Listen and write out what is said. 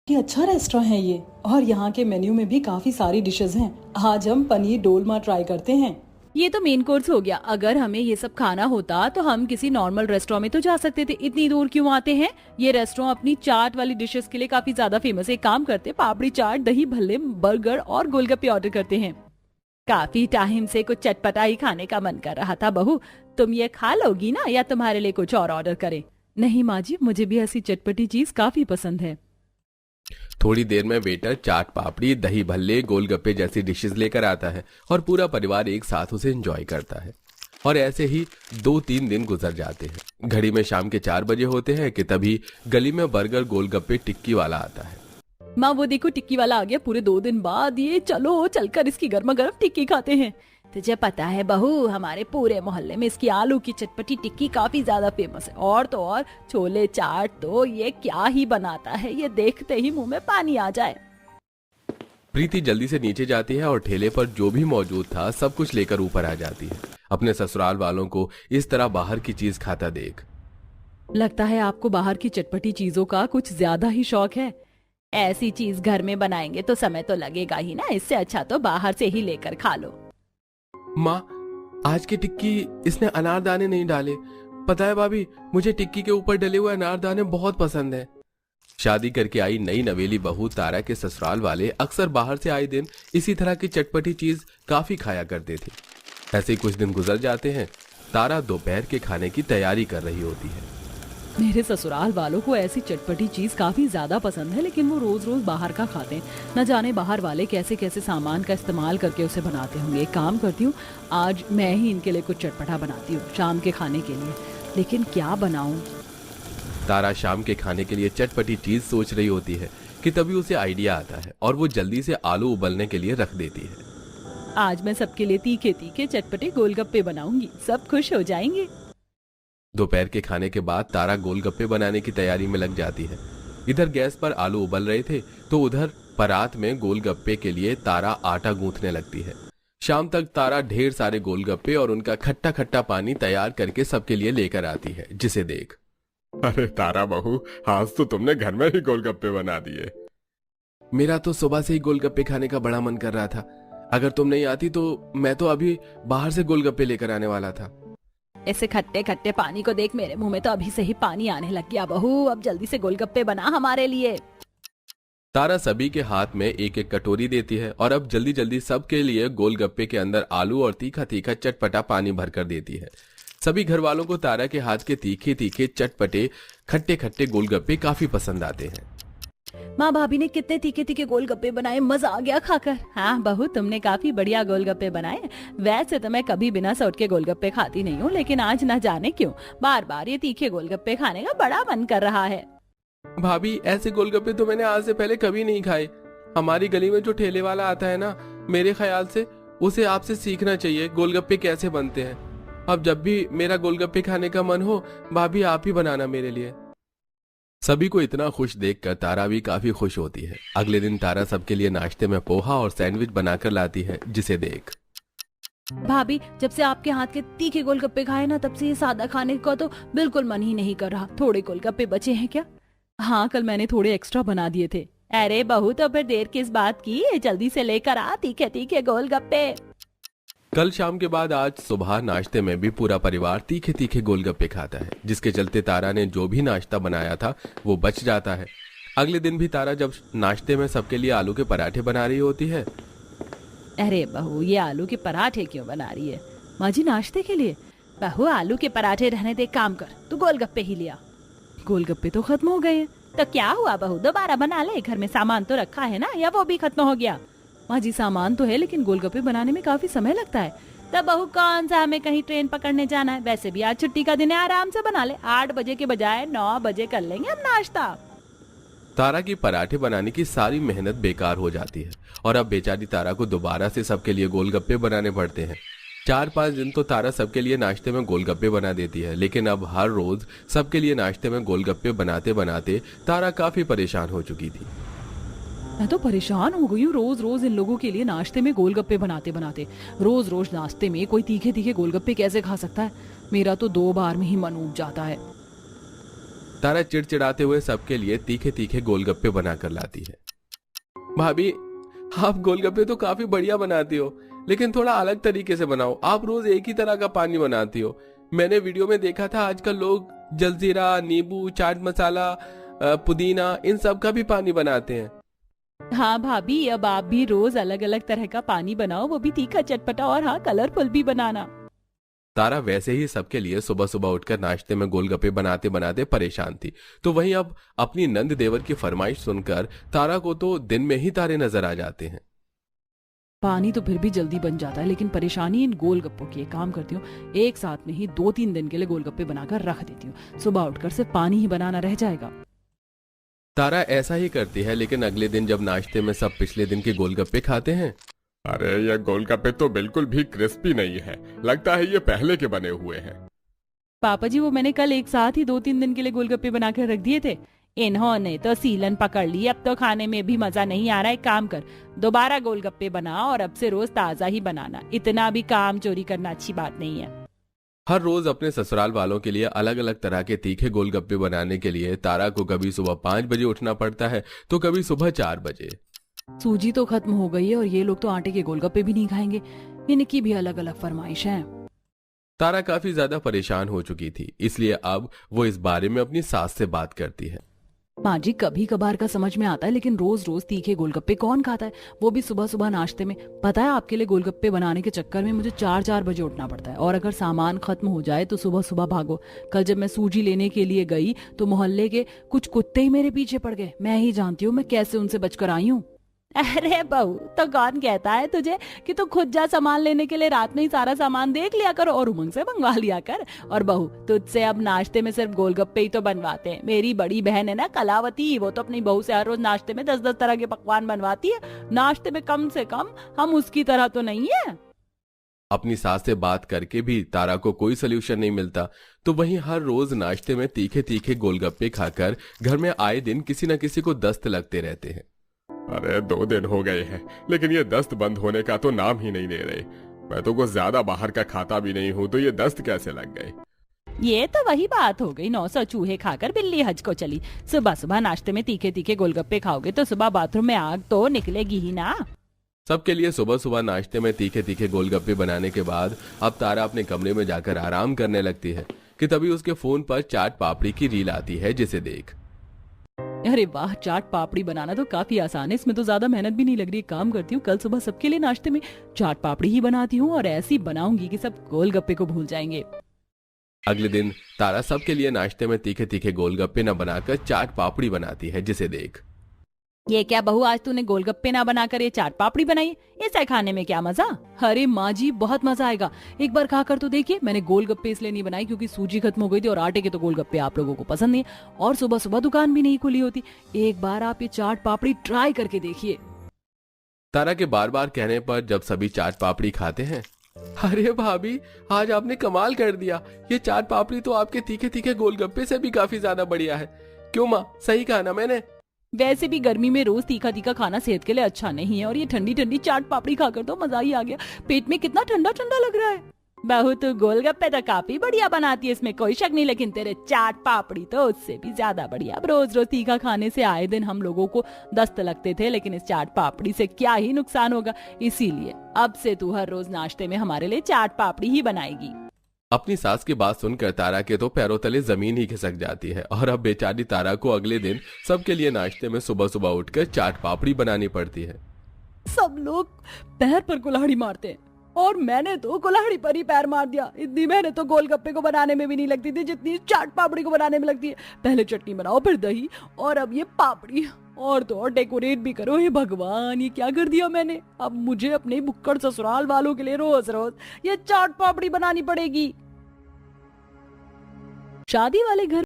ये अच्छा रेस्टोरेंट है ये। और यहाँ के मेन्यू में भी काफी सारी डिशेस हैं। आज हम पनीर डोलमा ट्राई करते हैं। ये तो मेन कोर्स हो गया। अगर हमें ये सब खाना होता तो हम किसी नॉर्मल रेस्टोरेंट में तो जा सकते थे। इतनी दूर क्यों आते हैं? ये रेस्टोरेंट अपनी चाट वाली डिशेस के लिए काफी ज्यादा फेमस है। एक काम करते, पापड़ी चाट, दही भल्ले, बर्गर और गोलगप्पे ऑर्डर करते हैं। काफी टाइम से कुछ चटपटा ही खाने का मन कर रहा था। बहू, तुम ये खा लोगी ना, या तुम्हारे लिए कुछ और ऑर्डर करें? नहीं माँ जी, मुझे भी ऐसी चटपटी चीज काफी पसंद है। थोड़ी देर में वेटर चाट पापड़ी, दही भल्ले, गोलगप्पे जैसी डिशेस लेकर आता है और पूरा परिवार एक साथ उसे एंजॉय करता है। और ऐसे ही 2-3 दिन गुजर जाते हैं। घड़ी में शाम के 4 बजे होते हैं कि तभी गली में बर्गर, गोलगप्पे, टिक्की वाला आता है। माँ वो देखो, टिक्की वाला आ गया। पूरे 2 दिन बाद ये, चलो चलकर इसकी गर्मा गर्म टिक्की खाते हैं। तुझे पता है बहू, हमारे पूरे मोहल्ले में इसकी आलू की चटपटी टिक्की काफी ज्यादा फेमस है। और तो और छोले चाट तो ये क्या ही बनाता है, ये देखते ही मुंह में पानी आ जाए। प्रीति जल्दी से नीचे जाती है और ठेले पर जो भी मौजूद था सब कुछ लेकर ऊपर आ जाती है, अपने ससुराल वालों को इस तरह बाहर की चीज खाता देख। लगता है आपको बाहर की चटपटी चीजों का कुछ ज्यादा ही शौक है। ऐसी चीज घर में बनाएंगे तो समय तो लगेगा ही ना, इससे अच्छा तो बाहर से ही लेकर खा लो। माँ, आज की टिक्की इसने अनारदाने नहीं डाले। पता है भाभी, मुझे टिक्की के ऊपर डले हुए अनारदाने बहुत पसंद है। शादी करके आई नई नवेली बहू तारा के ससुराल वाले अक्सर बाहर से आए दिन इसी तरह की चटपटी चीज काफी खाया करते थे। ऐसे ही कुछ दिन गुजर जाते हैं। तारा दोपहर के खाने की तैयारी कर रही होती है। मेरे ससुराल वालों को ऐसी चटपटी चीज काफी ज्यादा पसंद है, लेकिन वो रोज रोज बाहर का खाते हैं। न जाने बाहर वाले कैसे कैसे सामान का इस्तेमाल करके उसे बनाते होंगे। एक काम करती हूँ, आज मैं ही इनके लिए कुछ चटपटा बनाती हूँ शाम के खाने के लिए। लेकिन क्या बनाऊं? तारा शाम के खाने के लिए चटपटी चीज सोच रही होती है कि तभी उसे आइडिया आता है और वो जल्दी से आलू उबलने के लिए रख देती है। आज मैं सबके लिए तीखे तीखे चटपटे गोलगप्पे बनाऊंगी, सब खुश हो जाएंगे। दोपहर के खाने के बाद तारा गोलगप्पे बनाने की तैयारी में लग जाती है। इधर गैस पर आलू उबल रहे थे तो उधर परात में गोलगप्पे के लिए तारा आटा गूंथने लगती है। शाम तक तारा ढेर सारे गोलगप्पे और उनका खट्टा खट्टा पानी तैयार करके सबके लिए लेकर आती है, जिसे देख। अरे तारा बहू, आज तो तुमने घर में ही गोलगप्पे बना दिए। मेरा तो सुबह से ही गोलगप्पे खाने का बड़ा मन कर रहा था। अगर तुम नहीं आती तो मैं तो अभी बाहर से गोलगप्पे लेकर आने वाला था। ऐसे खट्टे खट्टे पानी को देख मेरे मुंह में तो अभी से ही पानी आने लग गया। बहू, अब जल्दी से गोलगप्पे बना हमारे लिए। तारा सभी के हाथ में एक एक कटोरी देती है और अब जल्दी जल्दी सबके लिए गोलगप्पे के अंदर आलू और तीखा तीखा चटपटा पानी भरकर देती है। सभी घर वालों को तारा के हाथ के तीखे तीखे चटपटे खट्टे खट्टे गोलगप्पे काफी पसंद आते हैं। माँ भाभी ने कितने तीखे तीखे गोलगप्पे बनाए, मजा आ गया खाकर। हाँ बहू, तुमने काफी बढ़िया गोलगप्पे बनाए। वैसे तो मैं कभी बिना सौट के गोलगप्पे खाती नहीं हूँ, लेकिन आज ना जाने क्यों बार बार ये तीखे गोलगप्पे खाने का बड़ा मन कर रहा है। भाभी, ऐसे गोलगप्पे तो मैंने आज से पहले कभी नहीं खाए। हमारी गली में जो ठेले वाला आता है ना, मेरे ख्याल से उसे आपसे सीखना चाहिए गोलगप्पे कैसे बनते हैं। अब जब भी मेरा गोलगप्पे खाने का मन हो, भाभी आप ही बनाना मेरे लिए। सभी को इतना खुश देखकर तारा भी काफी खुश होती है। अगले दिन तारा सबके लिए नाश्ते में पोहा और सैंडविच बनाकर लाती है, जिसे देख। भाभी, जब से आपके हाथ के तीखे गोलगप्पे खाए ना, तब से ये सादा खाने का तो बिल्कुल मन ही नहीं कर रहा। थोड़े गोलगप्पे बचे हैं क्या? हाँ, कल मैंने थोड़े एक्स्ट्रा बना दिए थे। अरे बहू, तो फिर देर किस बात की, जल्दी से लेकर आ तीखे तीखे गोलगप्पे। कल शाम के बाद आज सुबह नाश्ते में भी पूरा परिवार तीखे तीखे गोलगप्पे खाता है, जिसके चलते तारा ने जो भी नाश्ता बनाया था वो बच जाता है। अगले दिन भी तारा जब नाश्ते में सबके लिए आलू के पराठे बना रही होती है। अरे बहू, ये आलू के पराठे क्यों बना रही है? माँ जी, नाश्ते के लिए? बहू, आलू के पराठे रहने दे, काम कर, तू गोलगप्पे ही लिया। गोलगप्पे तो खत्म हो गए हैं। तो क्या हुआ बहू, दोबारा बना ले। घर में सामान तो रखा है ना, या वो भी खत्म हो गया? माँ जी, सामान तो है, लेकिन गोलगप्पे बनाने में काफी समय लगता है। तब बहू, कौन सा हमें कहीं ट्रेन पकड़ने जाना है? वैसे भी आज छुट्टी का दिन है, आराम से बना ले। 8 बजे के बजाय 9 बजे कर लेंगे हम नाश्ता। तारा की पराठे बनाने की सारी मेहनत बेकार हो जाती है और अब बेचारी तारा को दोबारा से सबके लिए गोलगप्पे बनाने पड़ते हैं। 4-5 दिन तो तारा सबके लिए नाश्ते में गोलगप्पे बना देती है, लेकिन अब हर रोज सबके लिए नाश्ते में गोलगप्पे बनाते बनाते तारा काफी परेशान हो चुकी थी। मैं तो परेशान हो गई हूँ रोज रोज इन लोगों के लिए नाश्ते में गोलगप्पे बनाते बनाते। रोज रोज नाश्ते में कोई तीखे तीखे गोलगप्पे कैसे खा सकता है? मेरा तो 2 बार में ही मन उब जाता है। तारा चिड़चिड़ाते हुए सबके लिए तीखे तीखे गोलगप्पे बनाकर लाती है। भाभी, आप गोलगप्पे तो काफी बढ़िया बनाती हो, लेकिन थोड़ा अलग तरीके से बनाओ। आप रोज एक ही तरह का पानी बनाती हो। मैंने वीडियो में देखा था आजकल लोग जलजीरा, नींबू, चाट मसाला, पुदीना, इन सब का भी पानी बनाते हैं। हाँ भाभी, अब आप भी रोज अलग अलग तरह का पानी बनाओ, वो भी तीखा चटपटा और हाँ कलरफुल भी बनाना। तारा वैसे ही सबके लिए सुबह सुबह उठकर नाश्ते में गोलगप्पे बनाते बनाते परेशान थी, तो वहीं अब अपनी नंद देवर की फरमाइश सुनकर तारा को तो दिन में ही तारे नजर आ जाते हैं। पानी तो फिर भी जल्दी बन जाता है, लेकिन परेशानी इन गोलगप्पों की। एक काम करती हूँ, एक साथ में ही 2-3 दिन के लिए गोलगप्पे बनाकर रख देती हूँ। सुबह उठकर सिर्फ पानी ही बनाना रह जाएगा। तारा ऐसा ही करती है, लेकिन अगले दिन जब नाश्ते में सब पिछले दिन के गोलगप्पे खाते हैं। अरे ये गोलगप्पे तो बिल्कुल भी क्रिस्पी नहीं है, लगता है ये पहले के बने हुए हैं। पापा जी, वो मैंने कल एक साथ ही 2-3 दिन के लिए गोलगप्पे बनाकर रख दिए थे। इन्होंने तो सीलन पकड़ ली, अब तो खाने में भी मजा नहीं आ रहा है। काम कर, दोबारा गोलगप्पे बना और अब से रोज ताजा ही बनाना। इतना भी काम चोरी करना अच्छी बात नहीं है। हर रोज अपने ससुराल वालों के लिए अलग अलग तरह के तीखे गोलगप्पे बनाने के लिए तारा को कभी सुबह 5 बजे उठना पड़ता है तो कभी सुबह 4 बजे। सूजी तो खत्म हो गई है और ये लोग तो आटे के गोलगप्पे भी नहीं खाएंगे। इनकी भी अलग अलग फरमाइश है। तारा काफी ज्यादा परेशान हो चुकी थी, इसलिए अब वो इस बारे में अपनी सास से बात करती है। माँ जी, कभी कभार का समझ में आता है, लेकिन रोज रोज तीखे गोलगप्पे कौन खाता है, वो भी सुबह सुबह नाश्ते में। पता है, आपके लिए गोलगप्पे बनाने के चक्कर में मुझे 4-4 बजे उठना पड़ता है, और अगर सामान खत्म हो जाए तो सुबह सुबह भागो। कल जब मैं सूजी लेने के लिए गई तो मोहल्ले के कुछ कुत्ते ही मेरे पीछे पड़ गए। मैं ही जानती हूँ मैं कैसे उनसे बचकर आई हूँ। अरे बहू, तो कौन कहता है तुझे कि तू खुद जा सामान लेने के लिए? रात में ही सारा सामान देख लिया कर और उमंग से मंगवा लिया कर। और बहू, तुझसे अब नाश्ते में सिर्फ गोलगप्पे ही तो बनवाते हैं। मेरी बड़ी बहन है ना कलावती, वो तो अपनी बहू से हर रोज नाश्ते में 10-10 तरह के पकवान बनवाती है। नाश्ते में कम से कम हम उसकी तरह तो नहीं है। अपनी सास से बात करके भी तारा को कोई सोल्यूशन नहीं मिलता, तो वहीं हर रोज नाश्ते में तीखे तीखे गोलगप्पे खाकर घर में आए दिन किसी न किसी को दस्त लगते रहते हैं। अरे 2 दिन हो गए हैं, लेकिन ये दस्त बंद होने का तो नाम ही नहीं ले रहे। मैं तो कुछ ज्यादा बाहर का खाता भी नहीं हूँ, तो ये दस्त कैसे लग गए? ये तो वही बात हो गई, 900 चूहे खाकर बिल्ली हज को चली। सुबह सुबह नाश्ते में तीखे तीखे गोलगप्पे खाओगे तो सुबह बाथरूम में आग तो निकलेगी ही ना। सबके लिए सुबह सुबह नाश्ते में तीखे तीखे गोलगप्पे बनाने के बाद अब तारा अपने कमरे में जाकर आराम करने लगती है कि तभी उसके फोन पर चाट पापड़ी की रील आती है, जिसे देख। अरे वाह, चाट पापड़ी बनाना तो काफी आसान है, इसमें तो ज्यादा मेहनत भी नहीं लग रही। काम करती हूँ, कल सुबह सबके लिए नाश्ते में चाट पापड़ी ही बनाती हूँ और ऐसी बनाऊंगी कि सब गोलगप्पे को भूल जाएंगे। अगले दिन तारा सबके लिए नाश्ते में तीखे तीखे गोलगप्पे न बनाकर चाट पापड़ी बनाती है, जिसे देख। ये क्या बहू, आज तूने गोलगप्पे ना बनाकर ये चाट पापड़ी बनाई? इसे खाने में क्या मजा? अरे माँ जी, बहुत मजा आएगा, एक बार खाकर तो देखिए। मैंने गोलगप्पे इसलिए नहीं बनाई क्योंकि सूजी खत्म हो गई थी और आटे के तो गोलगप्पे आप लोगों को पसंद नहीं, और सुबह सुबह दुकान भी नहीं खुली होती। एक बार आप ये चाट पापड़ी ट्राई करके देखिए। तारा के बार बार कहने पर जब सभी चाट पापड़ी खाते हैं, अरे भाभी, आज आपने कमाल कर दिया। ये चाट पापड़ी तो आपके तीखे तीखे गोलगप्पे से भी काफी ज्यादा बढ़िया है। क्यों माँ, सही कहा ना मैंने? वैसे भी गर्मी में रोज तीखा तीखा खाना सेहत के लिए अच्छा नहीं है, और ये ठंडी ठंडी चाट पापड़ी खाकर तो मजा ही आ गया। पेट में कितना ठंडा ठंडा लग रहा है। बहू, तू गोलगप्पे तो काफी बढ़िया बनाती है, इसमें कोई शक नहीं, लेकिन तेरे चाट पापड़ी तो उससे भी ज्यादा बढ़िया। अब रोज रोज तीखा खाने से आए दिन हम लोगों को दस्त लगते थे, लेकिन इस चाट पापड़ी से क्या ही नुकसान होगा। इसीलिए अब से तू हर रोज नाश्ते में हमारे लिए चाट पापड़ी ही बनाएगी। अपनी सास की बात सुनकर तारा के तो पैरों तले जमीन ही खिसक जाती है, और अब बेचारी तारा को अगले दिन सबके लिए नाश्ते में सुबह सुबह उठकर चाट पापड़ी बनानी पड़ती है। सब लोग पैर पर कुल्हाड़ी मारते हैं और मैंने तो कुल्हाड़ी पर ही पैर मार दिया। इतनी मेहनत तो गोलगप्पे को बनाने में भी नहीं लगती थी जितनी चाट पापड़ी को बनाने में लगती है। पहले चटनी बनाओ, फिर दही, और अब ये पापड़ी, और तो और डेकोरेट भी करो। हे भगवान, ये क्या कर दिया मैंने। अब मुझे अपने भुक्कड़ ससुराल वालों के लिए रोज रोज ये चाट पापड़ी बनानी पड़ेगी। शादी वाले घर